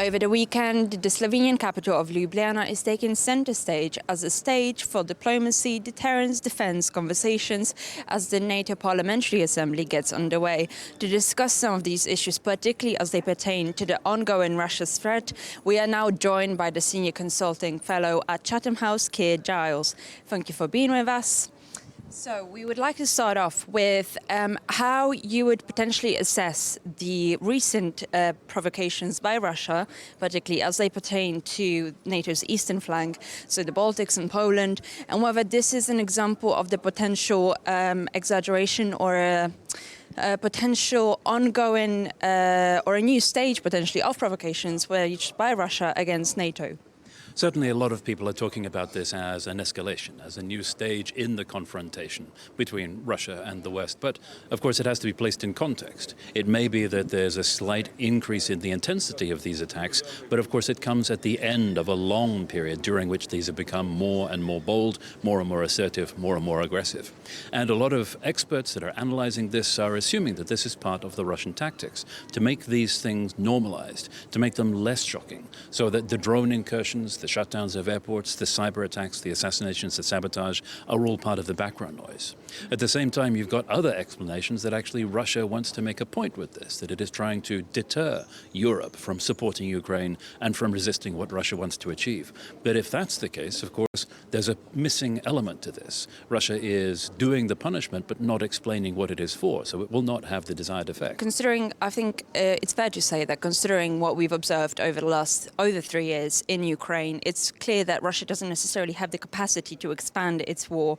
Over the weekend, the Slovenian capital of Ljubljana is taking center stage as a stage for diplomacy, deterrence, defense conversations as the NATO Parliamentary Assembly gets underway. To discuss some of these issues, particularly as they pertain to the ongoing Russia threat, we are now joined by the Senior Consulting Fellow at Chatham House, Keir Giles. Thank you for being with us. So we would like to start off with how you would potentially assess the recent provocations by Russia, particularly as they pertain to NATO's eastern flank, so the Baltics and Poland, and whether this is an example of the potential exaggeration or a potential ongoing or a new stage potentially of provocations waged by Russia against NATO. Certainly a lot of people are talking about this as an escalation, as a new stage in the confrontation between Russia and the West. But, of course, it has to be placed in context. It may be that there's a slight increase in the intensity of these attacks, but, of course, it comes at the end of a long period during which these have become more and more bold, more and more assertive, more and more aggressive. And a lot of experts that are analyzing this are assuming that this is part of the Russian tactics, to make these things normalized, to make them less shocking, so that the drone incursions, the shutdowns of airports, the cyber attacks, the assassinations, the sabotage are all part of the background noise. At the same time, you've got other explanations that actually Russia wants to make a point with this, that it is trying to deter Europe from supporting Ukraine and from resisting what Russia wants to achieve. But if that's the case, of course, there's a missing element to this. Russia is doing the punishment but not explaining what it is for, so it will not have the desired effect. Considering, I think it's fair to say that considering what we've observed over the last over 3 years in Ukraine, it's clear that Russia doesn't necessarily have the capacity to expand its war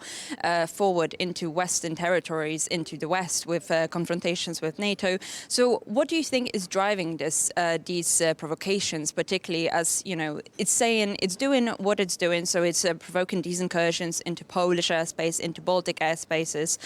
forward into Western territories, into the West, with confrontations with NATO. So what do you think is driving these provocations, particularly as, you know, it's saying it's doing what it's doing, so it's provoking these incursions into Polish airspace, into Baltic airspaces,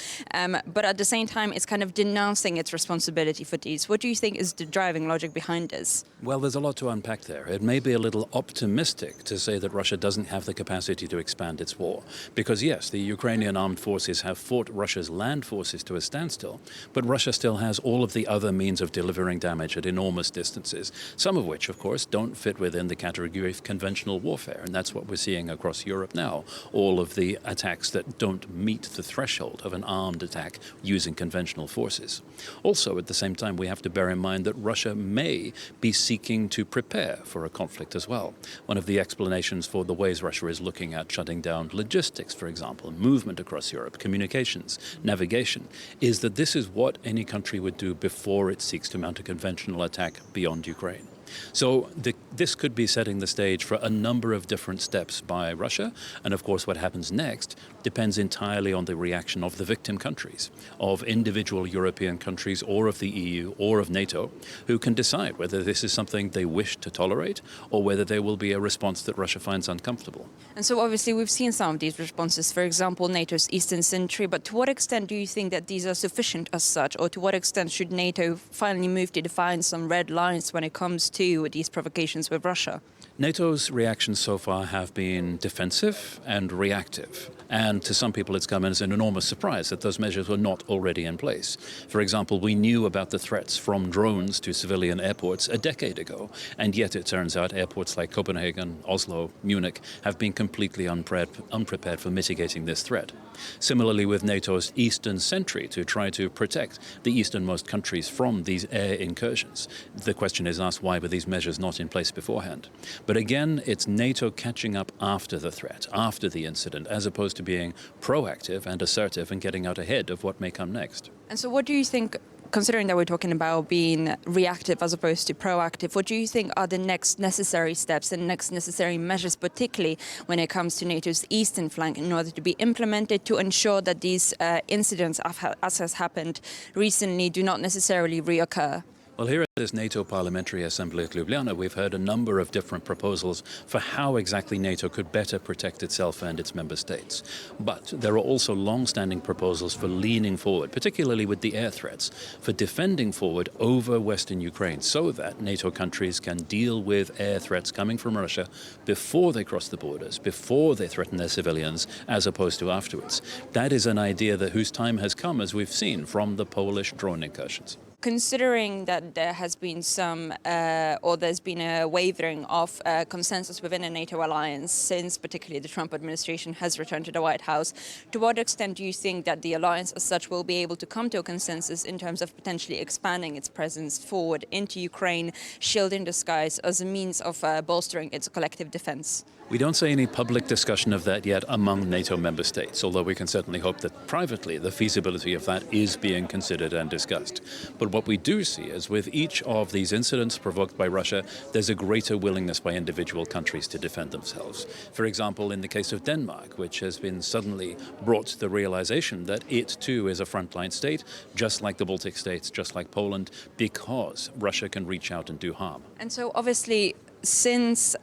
but at the same time it's kind of denouncing its responsibility for these. What do you think is the driving logic behind this? Well, there's a lot to unpack there. It may be a little optimistic to say that Russia doesn't have the capacity to expand its war. Because yes, the Ukrainian armed forces have fought Russia's land forces to a standstill, but Russia still has all of the other means of delivering damage at enormous distances, some of which, of course, don't fit within the category of conventional warfare. And that's what we're seeing across Europe now. All of the attacks that don't meet the threshold of an armed attack using conventional forces. Also, at the same time, we have to bear in mind that Russia may be seeking to prepare for a conflict as well. One of the explanations for the ways Russia is looking at shutting down logistics, for example, movement across Europe, communications, navigation, is that this is what any country would do before it seeks to mount a conventional attack beyond Ukraine. So this could be setting the stage for a number of different steps by Russia. And of course, what happens next depends entirely on the reaction of the victim countries, of individual European countries or of the EU or of NATO, who can decide whether this is something they wish to tolerate or whether there will be a response that Russia finds uncomfortable. And so obviously we've seen some of these responses, for example, NATO's eastern sentry, but to what extent do you think that these are sufficient as such, or to what extent should NATO finally move to define some red lines when it comes to these provocations with Russia? NATO's reactions so far have been defensive and reactive. And to some people it's come as an enormous surprise that those measures were not already in place. For example, we knew about the threats from drones to civilian airports a decade ago, and yet it turns out airports like Copenhagen, Oslo, Munich have been completely unprepared for mitigating this threat. Similarly with NATO's eastern sentry to try to protect the easternmost countries from these air incursions. The question is asked, why were these measures not in place beforehand? But again, it's NATO catching up after the threat, after the incident, as opposed to being proactive and assertive and getting out ahead of what may come next. And so what do you think, considering that we're talking about being reactive as opposed to proactive, what do you think are the next necessary steps and next necessary measures, particularly when it comes to NATO's eastern flank, in order to be implemented to ensure that these incidents, as has happened recently, do not necessarily reoccur? Well, here at this NATO Parliamentary Assembly at Ljubljana, we've heard a number of different proposals for how exactly NATO could better protect itself and its member states. But there are also long-standing proposals for leaning forward, particularly with the air threats, for defending forward over Western Ukraine so that NATO countries can deal with air threats coming from Russia before they cross the borders, before they threaten their civilians, as opposed to afterwards. That is an idea whose time has come, as we've seen from the Polish drone incursions. Considering that there has been there's been a wavering of consensus within the NATO alliance since particularly the Trump administration has returned to the White House, to what extent do you think that the alliance as such will be able to come to a consensus in terms of potentially expanding its presence forward into Ukraine, shield in disguise, as a means of bolstering its collective defense? We don't see any public discussion of that yet among NATO member states, although we can certainly hope that privately the feasibility of that is being considered and discussed. But what we do see is with each of these incidents provoked by Russia, there's a greater willingness by individual countries to defend themselves. For example, in the case of Denmark, which has been suddenly brought to the realization that it too is a frontline state, just like the Baltic states, just like Poland, because Russia can reach out and do harm. And so obviously, since,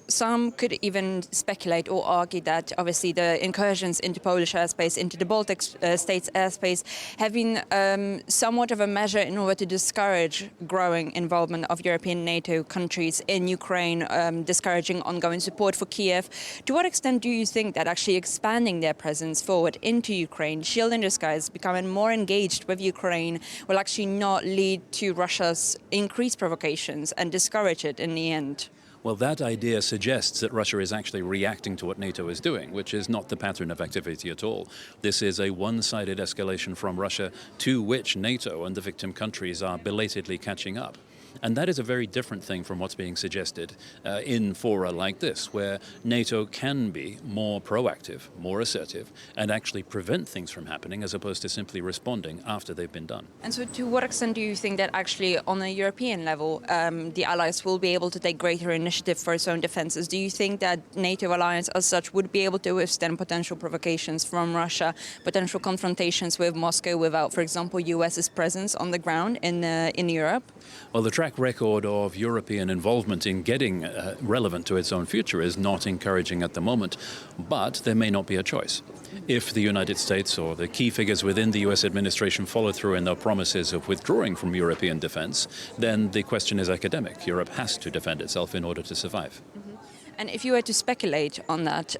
some could even speculate or argue that obviously the incursions into Polish airspace, into the Baltic states' airspace, have been somewhat of a measure in order to discourage growing involvement of European NATO countries in Ukraine, discouraging ongoing support for Kiev. To what extent do you think that actually expanding their presence forward into Ukraine, shield in disguise, becoming more engaged with Ukraine, will actually not lead to Russia's increased provocations and discourage it in the end? Well, that idea suggests that Russia is actually reacting to what NATO is doing, which is not the pattern of activity at all. This is a one-sided escalation from Russia to which NATO and the victim countries are belatedly catching up. And that is a very different thing from what's being suggested in fora like this, where NATO can be more proactive, more assertive, and actually prevent things from happening as opposed to simply responding after they've been done. And so to what extent do you think that actually on a European level, the allies will be able to take greater initiative for its own defenses? Do you think that NATO alliance as such would be able to withstand potential provocations from Russia, potential confrontations with Moscow without, for example, US's presence on the ground in Europe? Well, the track record of European involvement in getting relevant to its own future is not encouraging at the moment, but there may not be a choice. If the United States or the key figures within the US administration follow through in their promises of withdrawing from European defense, then the question is academic. Europe has to defend itself in order to survive. And if you were to speculate on that,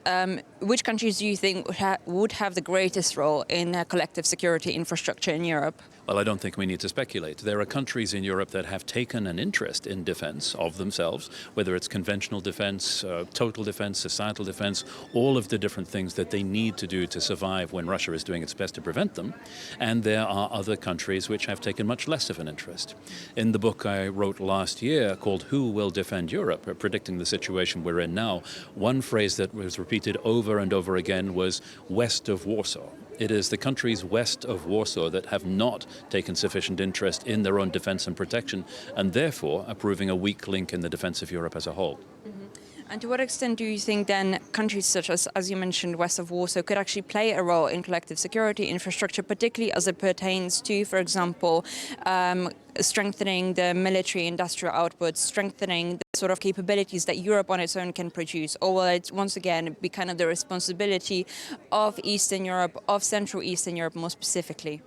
which countries do you think would have the greatest role in collective security infrastructure in Europe? Well, I don't think we need to speculate. There are countries in Europe that have taken an interest in defense of themselves, whether it's conventional defense, total defense, societal defense, all of the different things that they need to do to survive when Russia is doing its best to prevent them. And there are other countries which have taken much less of an interest. In the book I wrote last year called Who Will Defend Europe, predicting the situation we're in now, one phrase that was repeated over and over again was west of Warsaw. It is the countries west of Warsaw that have not taken sufficient interest in their own defense and protection, and therefore are proving a weak link in the defense of Europe as a whole. And to what extent do you think then countries such as you mentioned, west of Warsaw, could actually play a role in collective security infrastructure, particularly as it pertains to, for example, strengthening the military industrial output, strengthening the sort of capabilities that Europe on its own can produce? Or will it once again be kind of the responsibility of Eastern Europe, of Central Eastern Europe more specifically?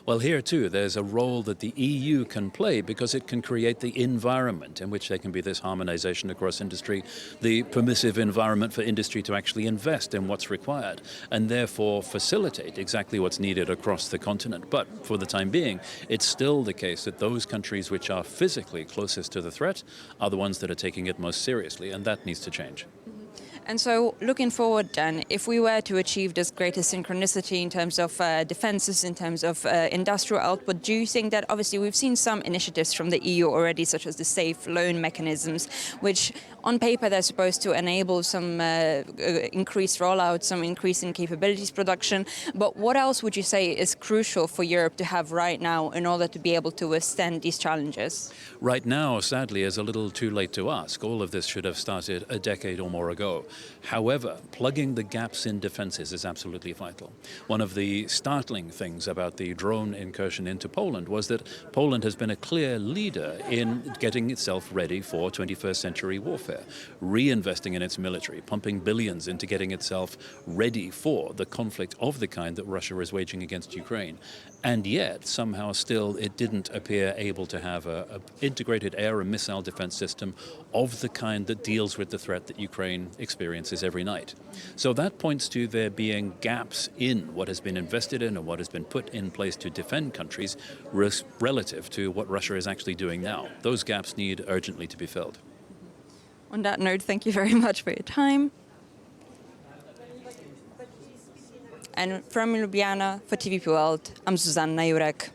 Well, here too, there's a role that the EU can play because it can create the environment in which there can be this harmonization across industry, the permissive environment for industry to actually invest in what's required, and therefore facilitate exactly what's needed across the continent. But for the time being, it's still the case that those countries which are physically closest to the threat are the ones that are taking it most seriously, and that needs to change. And so looking forward then, if we were to achieve this greater synchronicity in terms of defenses, in terms of industrial output, do you think that obviously we've seen some initiatives from the EU already, such as the safe loan mechanisms, which on paper they're supposed to enable some increased rollout, some increase in capabilities production. But what else would you say is crucial for Europe to have right now in order to be able to withstand these challenges? Right now, sadly, is a little too late to ask. All of this should have started a decade or more ago. However, plugging the gaps in defenses is absolutely vital. One of the startling things about the drone incursion into Poland was that Poland has been a clear leader in getting itself ready for 21st century warfare. warfare, reinvesting in its military, pumping billions into getting itself ready for the conflict of the kind that Russia is waging against Ukraine. And yet, somehow still, it didn't appear able to have an integrated air and missile defense system of the kind that deals with the threat that Ukraine experiences every night. So that points to there being gaps in what has been invested in and what has been put in place to defend countries relative to what Russia is actually doing now. Those gaps need urgently to be filled. On that note, thank you very much for your time. And from Ljubljana for TVP World, I'm Zuzanna Jurek.